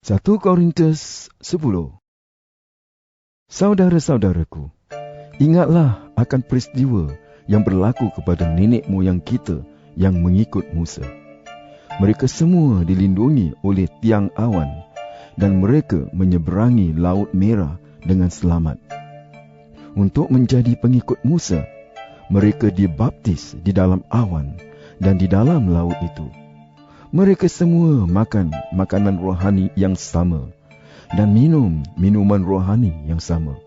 1 Korintus 10. Saudara-saudaraku, ingatlah akan peristiwa yang berlaku kepada nenek moyang kita yang mengikut Musa. Mereka semua dilindungi oleh tiang awan dan mereka menyeberangi Laut Merah dengan selamat. Untuk menjadi pengikut Musa, mereka dibaptis di dalam awan dan di dalam laut itu. Mereka semua makan makanan rohani yang sama dan minum minuman rohani yang sama.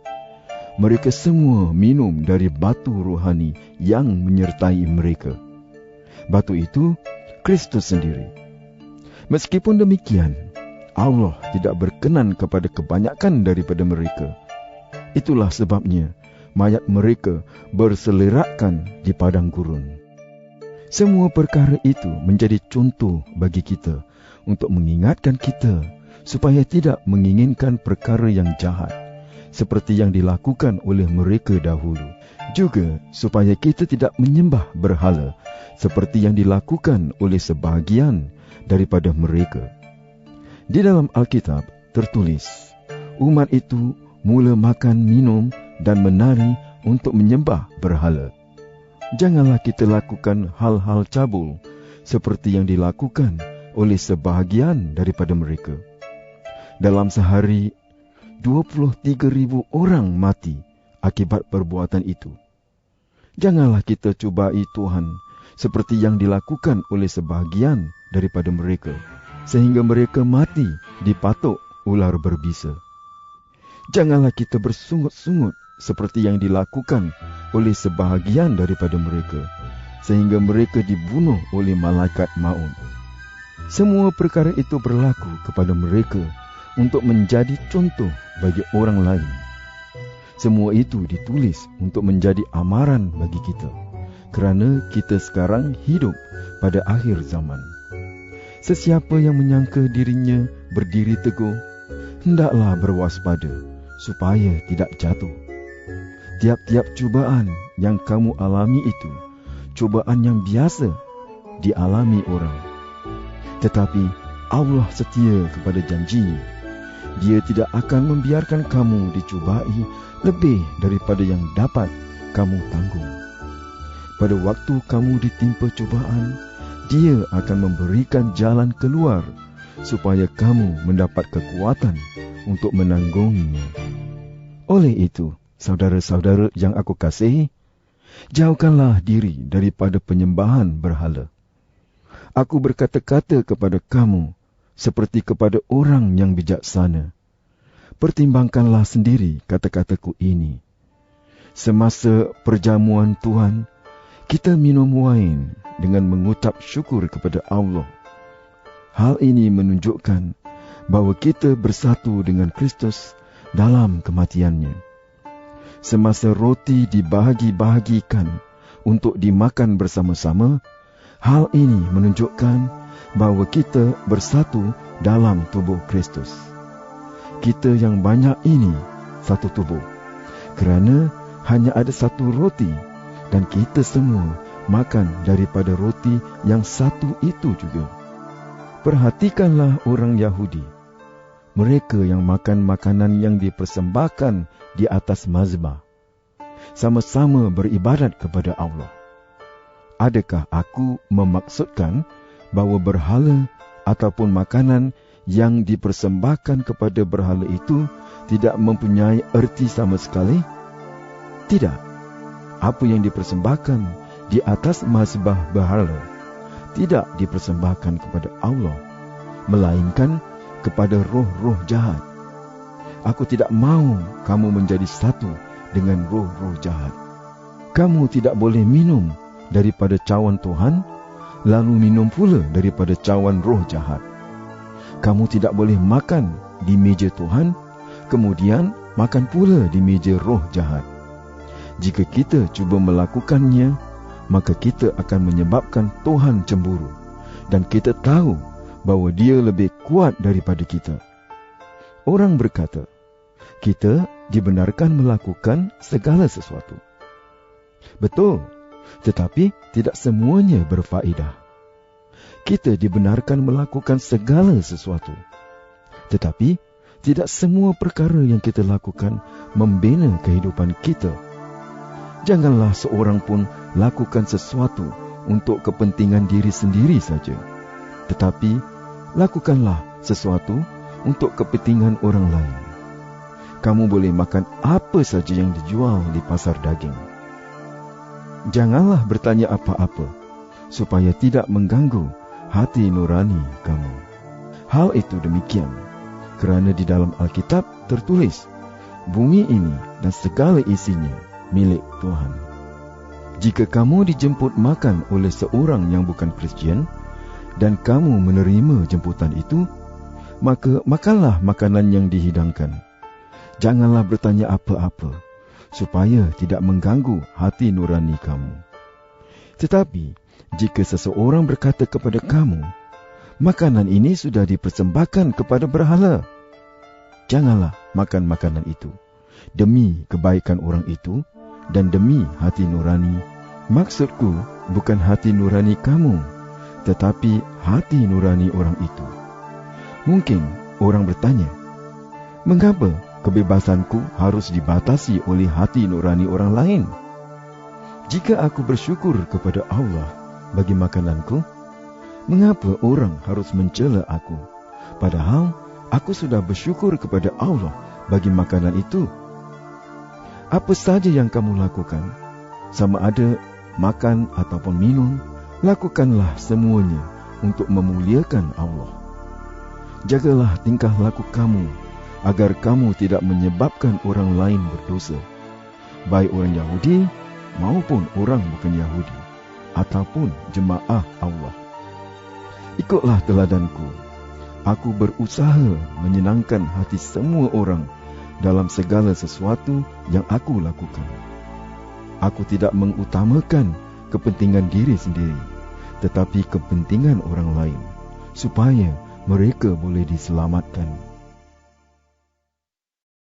Mereka semua minum dari batu rohani yang menyertai mereka. Batu itu Kristus sendiri. Meskipun demikian, Allah tidak berkenan kepada kebanyakan daripada mereka. Itulah sebabnya mayat mereka berselerakkan di padang gurun. Semua perkara itu menjadi contoh bagi kita untuk mengingatkan kita supaya tidak menginginkan perkara yang jahat seperti yang dilakukan oleh mereka dahulu. Juga supaya kita tidak menyembah berhala seperti yang dilakukan oleh sebahagian daripada mereka. Di dalam Alkitab tertulis, umat itu mula makan, minum dan menari untuk menyembah berhala. Janganlah kita lakukan hal-hal cabul seperti yang dilakukan oleh sebahagian daripada mereka. Dalam sehari, 23,000 orang mati akibat perbuatan itu. Janganlah kita cubai Tuhan seperti yang dilakukan oleh sebahagian daripada mereka, sehingga mereka mati dipatuk ular berbisa. Janganlah kita bersungut-sungut seperti yang dilakukan oleh sebahagian daripada mereka, sehingga mereka dibunuh oleh malaikat maut. Semua perkara itu berlaku kepada mereka untuk menjadi contoh bagi orang lain. Semua itu ditulis untuk menjadi amaran bagi kita, kerana kita sekarang hidup pada akhir zaman. Sesiapa yang menyangka dirinya berdiri teguh, hendaklah berwaspada supaya tidak jatuh. Tiap-tiap cubaan yang kamu alami itu, cubaan yang biasa dialami orang. Tetapi Allah setia kepada janjinya. Dia tidak akan membiarkan kamu dicubai lebih daripada yang dapat kamu tanggung. Pada waktu kamu ditimpa cubaan, Dia akan memberikan jalan keluar supaya kamu mendapat kekuatan untuk menanggunginya. Oleh itu, saudara-saudara yang aku kasihi, jauhkanlah diri daripada penyembahan berhala. Aku berkata-kata kepada kamu seperti kepada orang yang bijaksana. Pertimbangkanlah sendiri kata-kataku ini. Semasa perjamuan Tuhan, kita minum wain dengan mengucap syukur kepada Allah. Hal ini menunjukkan bahawa kita bersatu dengan Kristus dalam kematiannya. Semasa roti dibahagi-bahagikan untuk dimakan bersama-sama, hal ini menunjukkan bahawa kita bersatu dalam tubuh Kristus. Kita yang banyak ini satu tubuh, kerana hanya ada satu roti dan kita semua makan daripada roti yang satu itu juga. Perhatikanlah orang Yahudi. Mereka yang makan makanan yang dipersembahkan di atas mazbah, sama-sama beribadat kepada Allah. Adakah aku memaksudkan bahawa berhala ataupun makanan yang dipersembahkan kepada berhala itu tidak mempunyai erti sama sekali? Tidak. Apa yang dipersembahkan di atas mazbah berhala tidak dipersembahkan kepada Allah, melainkan kepada roh-roh jahat. Aku tidak mahu kamu menjadi satu dengan roh-roh jahat. Kamu tidak boleh minum daripada cawan Tuhan, lalu minum pula daripada cawan roh jahat. Kamu tidak boleh makan di meja Tuhan, kemudian makan pula di meja roh jahat. Jika kita cuba melakukannya, maka kita akan menyebabkan Tuhan cemburu, dan kita tahu bahawa Dia lebih kuat daripada kita. Orang berkata, kita dibenarkan melakukan segala sesuatu. Betul, tetapi tidak semuanya berfaedah. Kita dibenarkan melakukan segala sesuatu, Tetapi, tidak semua perkara yang kita lakukan membina kehidupan kita. Janganlah seorang pun lakukan sesuatu untuk kepentingan diri sendiri saja. Tetapi, lakukanlah sesuatu untuk kepentingan orang lain. Kamu boleh makan apa saja yang dijual di pasar daging. Janganlah bertanya apa-apa, supaya tidak mengganggu hati nurani kamu. Hal itu demikian, kerana di dalam Alkitab tertulis, bumi ini dan segala isinya milik Tuhan. Jika kamu dijemput makan oleh seorang yang bukan Kristian, dan kamu menerima jemputan itu, maka makanlah makanan yang dihidangkan. Janganlah bertanya apa-apa, supaya tidak mengganggu hati nurani kamu. Tetapi, jika seseorang berkata kepada kamu, makanan ini sudah dipersembahkan kepada berhala, janganlah makan makanan itu, demi kebaikan orang itu dan demi hati nurani. Maksudku bukan hati nurani kamu, tetapi hati nurani orang itu. Mungkin orang bertanya, mengapa kebebasanku harus dibatasi oleh hati nurani orang lain? Jika aku bersyukur kepada Allah bagi makananku, mengapa orang harus mencela aku? Padahal aku sudah bersyukur kepada Allah bagi makanan itu. Apa saja yang kamu lakukan, sama ada makan ataupun minum, lakukanlah semuanya untuk memuliakan Allah. Jagalah tingkah laku kamu, agar kamu tidak menyebabkan orang lain berdosa, baik orang Yahudi maupun orang bukan Yahudi, ataupun jemaah Allah. Ikutlah teladanku. Aku berusaha menyenangkan hati semua orang dalam segala sesuatu yang aku lakukan. Aku tidak mengutamakan kepentingan diri sendiri, tetapi kepentingan orang lain, supaya mereka boleh diselamatkan.